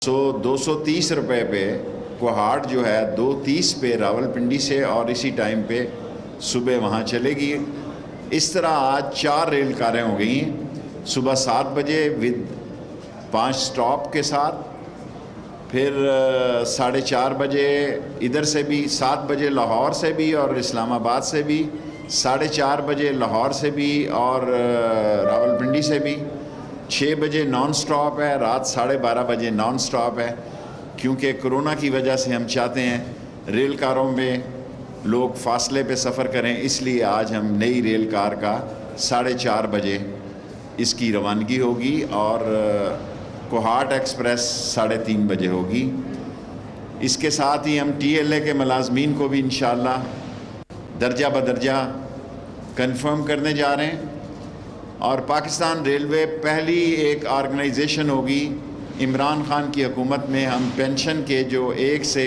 230 روپے کوہاٹ جو ہے 230 پہ راولپنڈی سے اور اسی ٹائم پہ صبح وہاں چلے گی۔ اس طرح آج 4 ریل کاریں ہو گئی ہیں، صبح 7 بجے ود 5 سٹاپ کے ساتھ، پھر 4:30 بجے ادھر سے بھی، 7 بجے لاہور سے بھی اور اسلام آباد سے بھی، 4:30 بجے لاہور سے بھی اور راولپنڈی سے بھی، 6 بجے نان سٹاپ ہے، رات 12:30 بجے نان سٹاپ ہے۔ کیونکہ کرونا کی وجہ سے ہم چاہتے ہیں ریل کاروں میں لوگ فاصلے پہ سفر کریں، اس لیے آج ہم نئی ریل کار کا 4:30 بجے اس کی روانگی ہوگی اور کوہاٹ ایکسپریس 3:30 بجے ہوگی۔ اس کے ساتھ ہی ہم TLA کے ملازمین کو بھی انشاءاللہ درجہ بدرجہ کنفرم کرنے جا رہے ہیں، اور پاکستان ریلوے پہلی ایک آرگنائزیشن ہوگی عمران خان کی حکومت میں۔ ہم پینشن کے جو 1 سے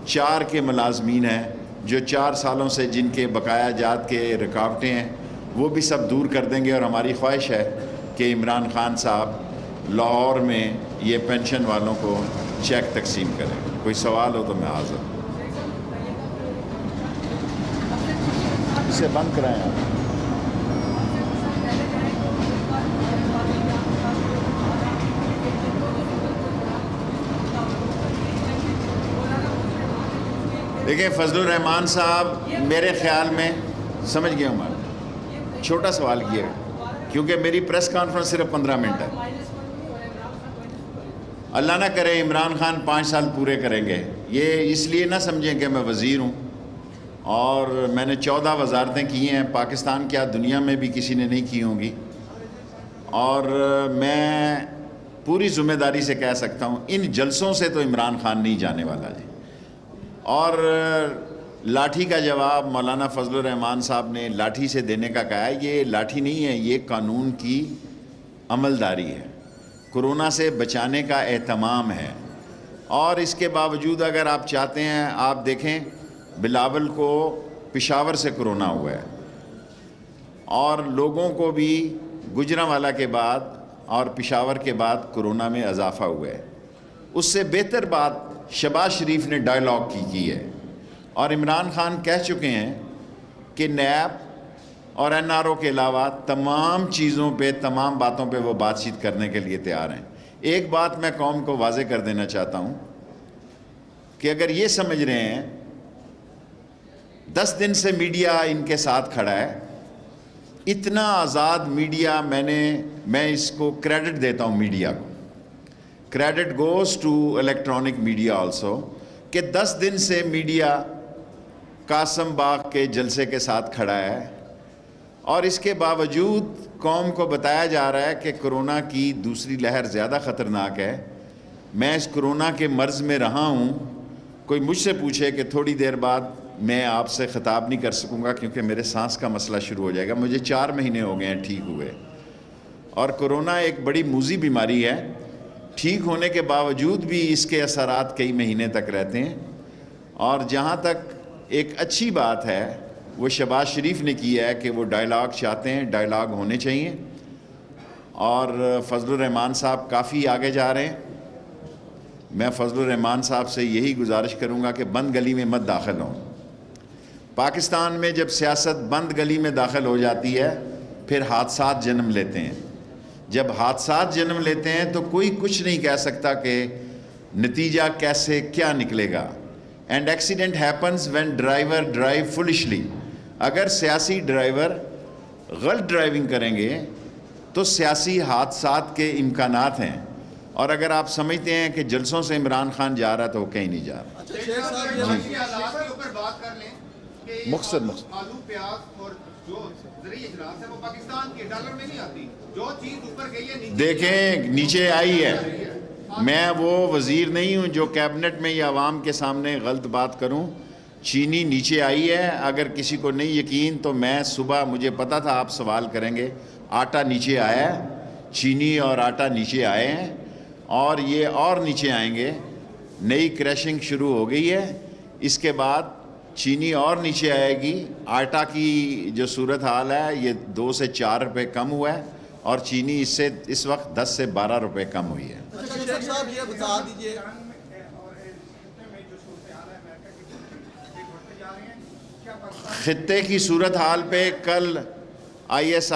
4 کے ملازمین ہیں، جو 4 سالوں سے جن کے بقایا جات کے رکاوٹیں ہیں، وہ بھی سب دور کر دیں گے، اور ہماری خواہش ہے کہ عمران خان صاحب لاہور میں یہ پینشن والوں کو چیک تقسیم کریں۔ کوئی سوال ہو تو میں حاضر ہوں۔ اسے بند کرائیں آپ۔ دیکھیں فضل الرحمان صاحب میرے خیال میں سمجھ گیا ہوں، چھوٹا سوال کیا کیونکہ میری پریس کانفرنس صرف 15 منٹ ہے۔ اللہ نہ کرے عمران خان 5 سال پورے کریں گے، یہ اس لیے نہ سمجھیں کہ میں وزیر ہوں اور میں نے 14 وزارتیں کی ہیں، پاکستان کیا دنیا میں بھی کسی نے نہیں کی ہوں گی، اور میں پوری ذمہ داری سے کہہ سکتا ہوں ان جلسوں سے تو عمران خان نہیں جانے والا جی۔ اور لاٹھی کا جواب مولانا فضل الرحمان صاحب نے لاٹھی سے دینے کا کہا ہے، یہ لاٹھی نہیں ہے، یہ قانون کی عملداری ہے، کرونا سے بچانے کا اہتمام ہے۔ اور اس کے باوجود اگر آپ چاہتے ہیں، آپ دیکھیں بلاول کو پشاور سے کرونا ہوا ہے، اور لوگوں کو بھی گجرانوالہ کے بعد اور پشاور کے بعد کرونا میں اضافہ ہوا ہے۔ اس سے بہتر بات شہباز شریف نے ڈائیلاگ کی ہے، اور عمران خان کہہ چکے ہیں کہ نیب اور NRO کے علاوہ تمام چیزوں پہ، تمام باتوں پہ وہ بات چیت کرنے کے لیے تیار ہیں۔ ایک بات میں قوم کو واضح کر دینا چاہتا ہوں کہ اگر یہ سمجھ رہے ہیں 10 دن سے میڈیا ان کے ساتھ کھڑا ہے، اتنا آزاد میڈیا، میں اس کو کریڈٹ دیتا ہوں میڈیا کو، credit goes to electronic media also, کہ 10 دن سے میڈیا قاسم باغ کے جلسے کے ساتھ کھڑا ہے، اور اس کے باوجود قوم کو بتایا جا رہا ہے کہ کرونا کی دوسری لہر زیادہ خطرناک ہے۔ میں اس کرونا کے مرض میں رہا ہوں، کوئی مجھ سے پوچھے کہ تھوڑی دیر بعد میں آپ سے خطاب نہیں کر سکوں گا کیونکہ میرے سانس کا مسئلہ شروع ہو جائے گا، مجھے 4 مہینے ہو گئے ہیں ٹھیک ہوئے، اور کرونا ایک بڑی موذی بیماری ہے، ٹھیک ہونے کے باوجود بھی اس کے اثرات کئی مہینے تک رہتے ہیں۔ اور جہاں تک ایک اچھی بات ہے وہ شہباز شریف نے کی ہے کہ وہ ڈائیلاگ چاہتے ہیں، ڈائیلاگ ہونے چاہیے، اور فضل الرحمان صاحب کافی آگے جا رہے ہیں۔ میں فضل الرحمان صاحب سے یہی گزارش کروں گا کہ بند گلی میں مت داخل ہوں۔ پاکستان میں جب سیاست بند گلی میں داخل ہو جاتی ہے پھر حادثات جنم لیتے ہیں، جب حادثات جنم لیتے ہیں تو کوئی کچھ نہیں کہہ سکتا کہ نتیجہ کیسے کیا نکلے گا۔ And accident happens when driver drive foolishly. اگر سیاسی ڈرائیور غلط ڈرائیونگ کریں گے تو سیاسی حادثات کے امکانات ہیں، اور اگر آپ سمجھتے ہیں کہ جلسوں سے عمران خان جا رہا تو وہ کہیں نہیں جا رہا۔ مختصر آلو پیاز اور جو زرعی اجناس ہے وہ پاکستان کے ڈالر میں نہیں آتی، جو چیز اوپر گئی ہے دیکھیں نیچے آئی ہے۔ میں وہ وزیر نہیں ہوں جو کیبنٹ میں یا عوام کے سامنے غلط بات کروں۔ چینی نیچے آئی ہے، اگر کسی کو نہیں یقین تو میں صبح، مجھے پتا تھا آپ سوال کریں گے، آٹا نیچے آیا ہے، چینی اور آٹا نیچے آئے ہیں، اور یہ اور نیچے آئیں گے۔ نئی کریشنگ شروع ہو گئی ہے، اس کے بعد چینی اور نیچے آئے گی۔ آٹا کی جو صورت حال ہے یہ 2 سے 4 روپے کم ہوا ہے، اور چینی اس سے اس وقت 10 سے 12 روپے کم ہوئی ہے۔ اچھا شیخ صاحب یہ بتا دیجیے، خطے کی صورتحال پہ کل I S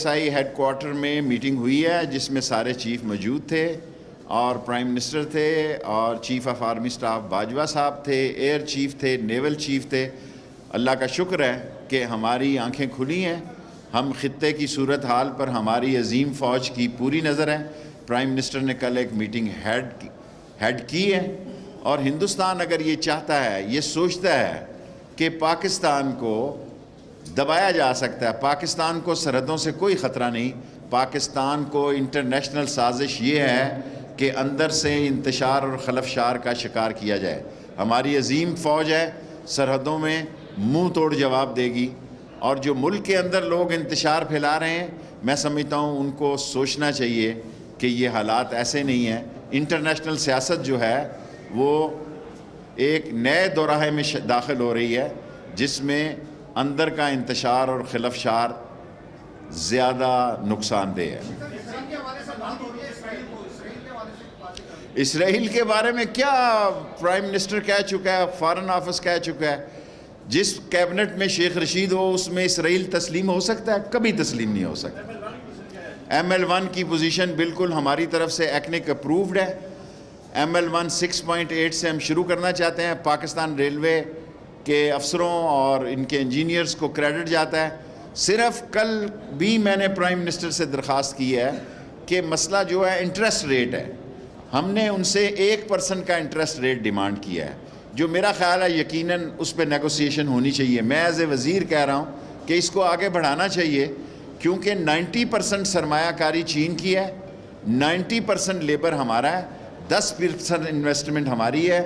I had quarter میں میٹنگ ہوئی ہے جس میں سارے چیف موجود تھے اور پرائم منسٹر تھے اور chief of army staff Bajwa صاحب تھے، ایئر چیف تھے، نیول چیف تھے۔ اللہ کا شکر ہے کہ ہماری آنکھیں کھلی ہیں، ہم خطے کی صورتحال پر ہماری عظیم فوج کی پوری نظر ہے۔ پرائم منسٹر نے کل ایک میٹنگ ہیڈ کی ہے، اور ہندوستان اگر یہ چاہتا ہے، یہ سوچتا ہے کہ پاکستان کو دبایا جا سکتا ہے، پاکستان کو سرحدوں سے کوئی خطرہ نہیں، پاکستان کو انٹرنیشنل سازش یہ ہے کہ اندر سے انتشار اور خلفشار کا شکار کیا جائے۔ ہماری عظیم فوج ہے، سرحدوں میں منہ توڑ جواب دے گی، اور جو ملک کے اندر لوگ انتشار پھیلا رہے ہیں، میں سمجھتا ہوں ان کو سوچنا چاہیے کہ یہ حالات ایسے نہیں ہیں۔ انٹرنیشنل سیاست جو ہے وہ ایک نئے دوراہے میں داخل ہو رہی ہے جس میں اندر کا انتشار اور خلفشار زیادہ نقصان دہ ہے۔ اسرائیل کے بارے میں کیا پرائم منسٹر کہہ چکا ہے، فارن آفس کہہ چکا ہے، جس کیبنٹ میں شیخ رشید ہو اس میں اسرائیل تسلیم ہو سکتا ہے؟ کبھی تسلیم نہیں ہو سکتا۔ ML1 کی پوزیشن بالکل ہماری طرف سے ایکنک اپرووڈ ہے۔ ML1 6.8 سے ہم شروع کرنا چاہتے ہیں۔ پاکستان ریلوے کے افسروں اور ان کے انجینئرز کو کریڈٹ جاتا ہے۔ صرف کل بھی میں نے پرائم منسٹر سے درخواست کی ہے کہ مسئلہ جو ہے انٹرسٹ ریٹ ہے، ہم نے ان سے 1% کا انٹرسٹ ریٹ ڈیمانڈ کیا ہے، جو میرا خیال ہے یقیناً اس پہ نیگوسیشن ہونی چاہیے۔ میں ایز اے وزیر کہہ رہا ہوں کہ اس کو آگے بڑھانا چاہیے، کیونکہ 90% سرمایہ کاری چین کی ہے، 90% لیبر ہمارا ہے، 10% انویسٹمنٹ ہماری ہے،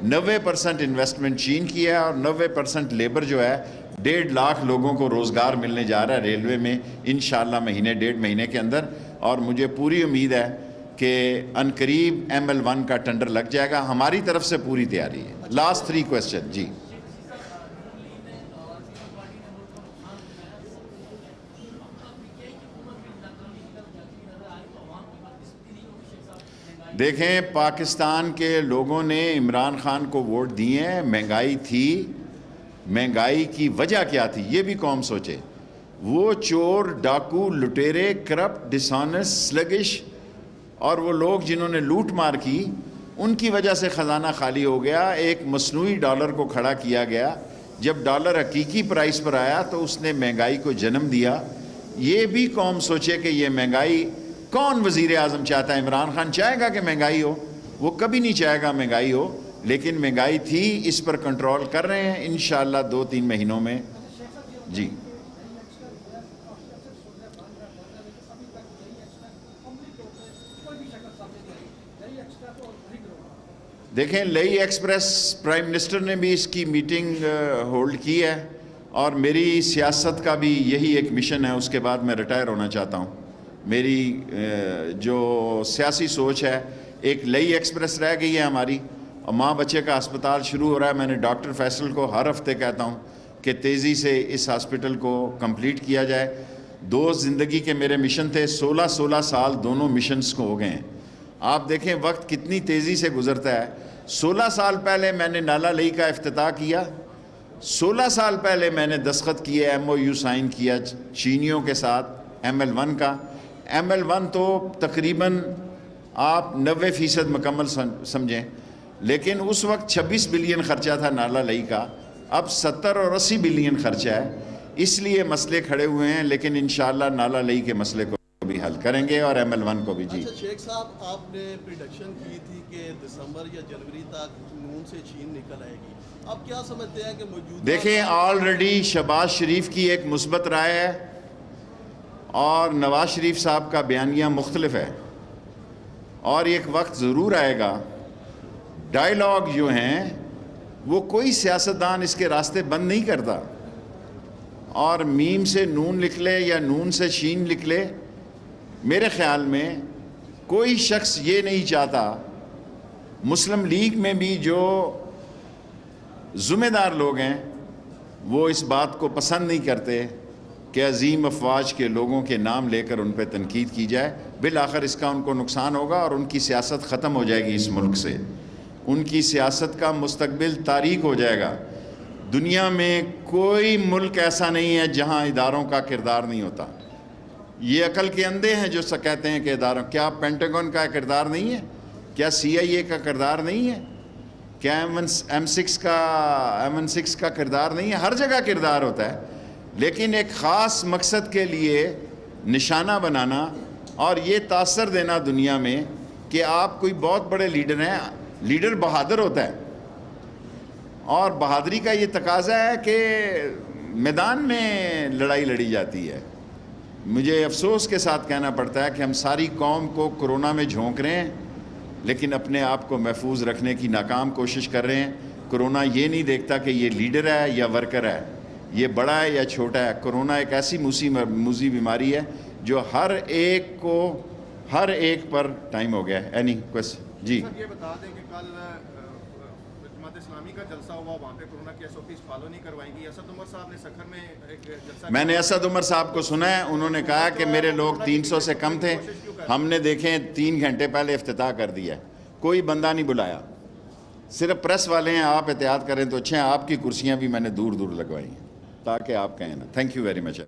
90% انویسٹمنٹ چین کی ہے، اور 90% لیبر جو ہے 1.5 لاکھ لوگوں کو روزگار ملنے جا رہا ہے ریلوے میں انشاءاللہ ڈیڑھ مہینے کے اندر، اور مجھے پوری امید ہے کہ عنقریب ML1 کا ٹینڈر لگ جائے گا۔ ہماری طرف سے پوری تیاری ہے۔ لاسٹ 3 کوسچن جی۔ دیکھیں، پاکستان کے لوگوں نے عمران خان کو ووٹ دیے ہیں، مہنگائی تھی، مہنگائی کی وجہ کیا تھی یہ بھی قوم سوچے۔ وہ چور، ڈاکو، لٹیرے، کرپٹ، ڈسانس، سلگش، اور وہ لوگ جنہوں نے لوٹ مار کی، ان کی وجہ سے خزانہ خالی ہو گیا۔ ایک مصنوعی ڈالر کو کھڑا کیا گیا، جب ڈالر حقیقی پرائس پر آیا تو اس نے مہنگائی کو جنم دیا۔ یہ بھی قوم سوچے کہ یہ مہنگائی، کون وزیر اعظم چاہتا ہے؟ عمران خان چاہے گا کہ مہنگائی ہو؟ وہ کبھی نہیں چاہے گا مہنگائی ہو، لیکن مہنگائی تھی، اس پر کنٹرول کر رہے ہیں انشاءاللہ 2-3 مہینوں میں۔ جی دیکھیں، لئی ایکسپریس پرائم منسٹر نے بھی اس کی میٹنگ ہولڈ کی ہے، اور میری سیاست کا بھی یہی ایک مشن ہے۔ اس کے بعد میں ریٹائر ہونا چاہتا ہوں۔ میری جو سیاسی سوچ ہے، ایک لئی ایکسپریس رہ گئی ہے ہماری، اور ماں بچے کا ہسپتال شروع ہو رہا ہے۔ میں نے ڈاکٹر فیصل کو ہر ہفتے کہتا ہوں کہ تیزی سے اس ہاسپٹل کو کمپلیٹ کیا جائے۔ 2 زندگی کے میرے مشن تھے، 16 سال دونوں مشنز کو ہو گئے ہیں۔ آپ دیکھیں وقت کتنی تیزی سے گزرتا ہے۔ 16 سال پہلے میں نے نالا لئی کا افتتاح کیا، 16 سال پہلے میں نے دستخط کیے، MOU سائن کیا چینیوں کے ساتھ ML1 کا۔ ML1 تو تقریباً آپ 90% مکمل سمجھیں، لیکن اس وقت 26 بلین خرچہ تھا نالا لئی کا، اب 70 اور 80 بلین خرچہ ہے۔ اس لیے مسئلے کھڑے ہوئے ہیں، لیکن انشاءاللہ نالا لئی کے مسئلے کو بھی حل کریں گے، اور ML1 کو بھی۔ جی اچھا شیخ صاحب، آپ نے پریڈکشن کی تھی کہ دسمبر یا جنوری تک نون سے چین نکل آئے گی، اب کیا سمجھتے ہیں کہ موجودہ؟ دیکھیں، آلریڈی شہباز شریف کی ایک مثبت رائے ہے، اور نواز شریف صاحب کا بیانیہ مختلف ہے، اور ایک وقت ضرور آئے گا۔ ڈائیلاگ جو ہیں وہ کوئی سیاستدان اس کے راستے بند نہیں کرتا، اور میم سے نون نکلے یا نون سے شین نکلے، میرے خیال میں کوئی شخص یہ نہیں چاہتا۔ مسلم لیگ میں بھی جو ذمہ دار لوگ ہیں وہ اس بات کو پسند نہیں کرتے کہ عظیم افواج کے لوگوں کے نام لے کر ان پہ تنقید کی جائے. بالآخر اس کا ان کو نقصان ہوگا اور ان کی سیاست ختم ہو جائے گی اس ملک سے. ان کی سیاست کا مستقبل تاریک ہو جائے گا. دنیا میں کوئی ملک ایسا نہیں ہے جہاں اداروں کا کردار نہیں ہوتا. یہ عقل کے اندھے ہیں جو کہتے ہیں کہ اداروں, کیا پینٹاگن کا کردار نہیں ہے؟ کیا CIA کا کردار نہیں ہے؟ کیا M6 کا کردار نہیں ہے؟ ہر جگہ کردار ہوتا ہے, لیکن ایک خاص مقصد کے لیے نشانہ بنانا اور یہ تاثر دینا دنیا میں کہ آپ کوئی بہت بڑے لیڈر ہیں. لیڈر بہادر ہوتا ہے اور بہادری کا یہ تقاضا ہے کہ میدان میں لڑائی لڑی جاتی ہے. مجھے افسوس کے ساتھ کہنا پڑتا ہے کہ ہم ساری قوم کو کرونا میں جھونک رہے ہیں لیکن اپنے آپ کو محفوظ رکھنے کی ناکام کوشش کر رہے ہیں. کرونا یہ نہیں دیکھتا کہ یہ لیڈر ہے یا ورکر ہے, یہ بڑا ہے یا چھوٹا ہے. کرونا ایک ایسی موذی بیماری ہے جو ہر ایک پر ٹائم ہو گیا ہے. اینی کوشچن جی. سر یہ بتا دیں کہ کل جماعت اسلامی کا جلسہ ہوا, وہاں پہ کورونا کی SOPs فالو نہیں کروائیں گی. اسد عمر صاحب نے سکھر میں ایک جلسہ, میں نے اسد عمر صاحب کو سنا ہے, انہوں نے کہا کہ میرے لوگ 300 سے کم تھے. ہم نے دیکھیں 3 گھنٹے پہلے افتتاح کر دیا ہے, کوئی بندہ نہیں بلایا, صرف پریس والے ہیں. آپ احتیاط کریں تو اچھے ہیں. آپ کی کرسیاں بھی میں نے دور دور لگوائی ہیں تاکہ آپ کہیں نا. Thank you very much.